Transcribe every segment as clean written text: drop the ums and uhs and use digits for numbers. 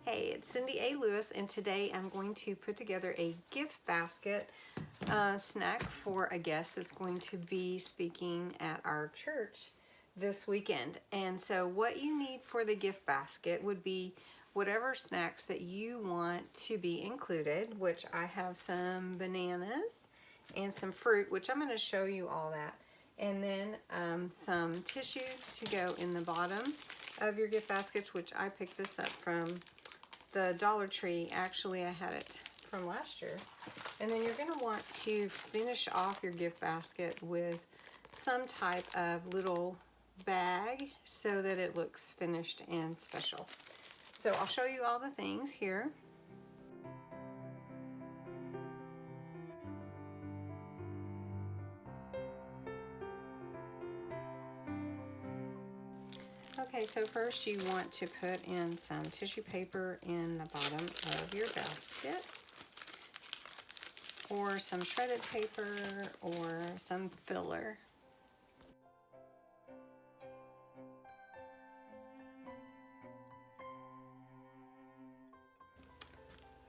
Hey, it's Cindy A. Lewis, and today I'm going to put together a gift basket snack for a guest that's going to be speaking at our church this weekend. And so what you need for the gift basket would be whatever snacks that you want to be included, which I have some bananas and some fruit, which I'm going to show you all that. And then some tissue to go in the bottom of your gift baskets, which I picked this up from the Dollar Tree. Actually, I had it from last year. And then you're going to want to finish off your gift basket with some type of little bag so that it looks finished and special. So I'll show you all the things here. Okay, so first you want to put in some tissue paper in the bottom of your basket, or some shredded paper, or some filler.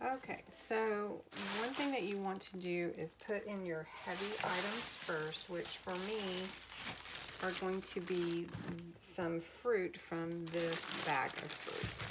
Okay, so one thing that you want to do is put in your heavy items first, which for me are going to be some fruit from this bag of fruit.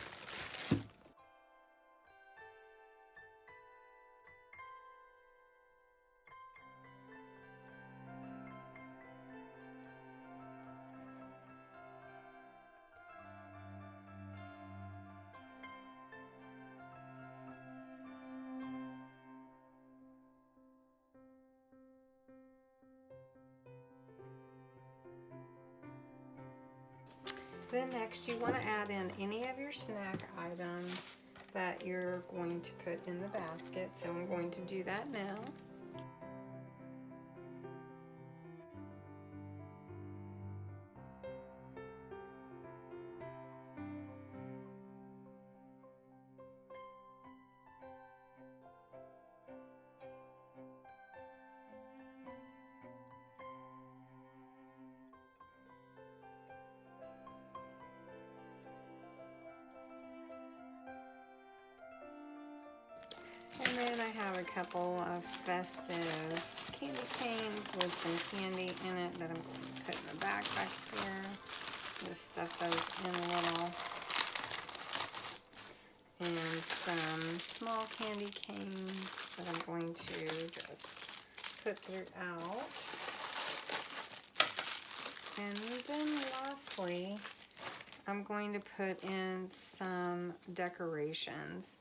Then next you want to add in any of your snack items that you're going to put in the basket. So I'm going to do that now. And then I have a couple of festive candy canes with some candy in it that I'm going to put in the back here. Just stuff those in a little. And some small candy canes that I'm going to just put throughout. And then lastly, I'm going to put in some decorations.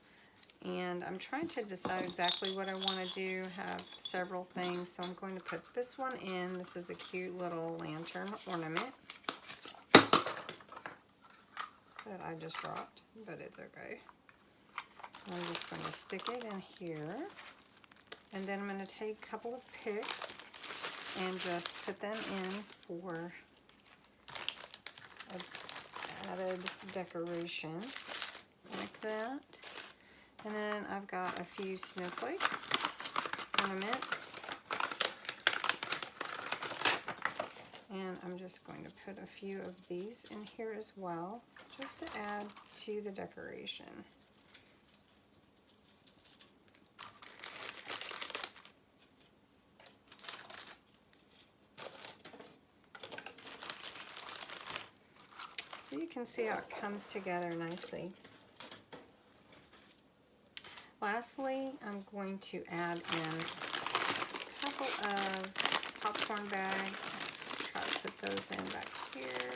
And I'm trying to decide exactly what I want to do. Have several things, so I'm going to put this one in. This is a cute little lantern ornament that I just dropped, but it's okay. I'm just going to stick it in here, and then I'm going to take a couple of picks and just put them in for an added decoration like that. And then I've got a few snowflakes, ornaments, and I'm just going to put a few of these in here as well, just to add to the decoration. So you can see how it comes together nicely. Lastly, I'm going to add in a couple of popcorn bags. Let's try to put those in back here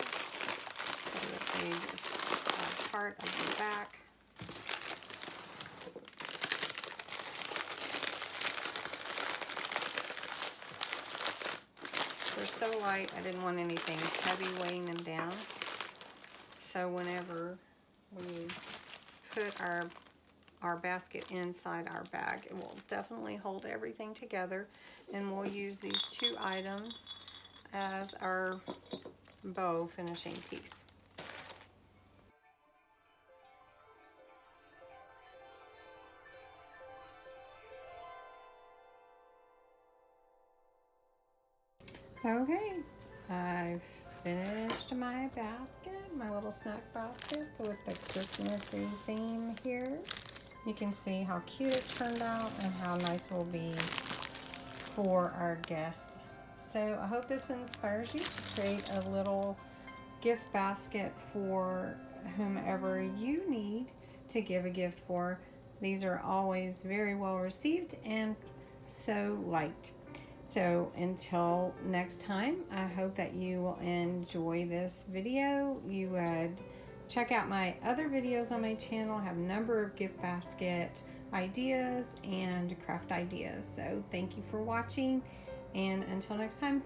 so that they just are part of the back. They're so light, I didn't want anything heavy weighing them down. So whenever we put our basket inside our bag, it will definitely hold everything together, and we'll use these two items as our bow finishing piece. Okay, I've finished my basket, my little snack basket with the Christmassy theme here. You can see how cute it turned out and how nice it will be for our guests. So I hope this inspires you to create a little gift basket for whomever you need to give a gift for. These are always very well received and so liked. So until next time, I hope that you will enjoy this video. You would check out my other videos on my channel. I have a number of gift basket ideas and craft ideas. So thank you for watching, and until next time.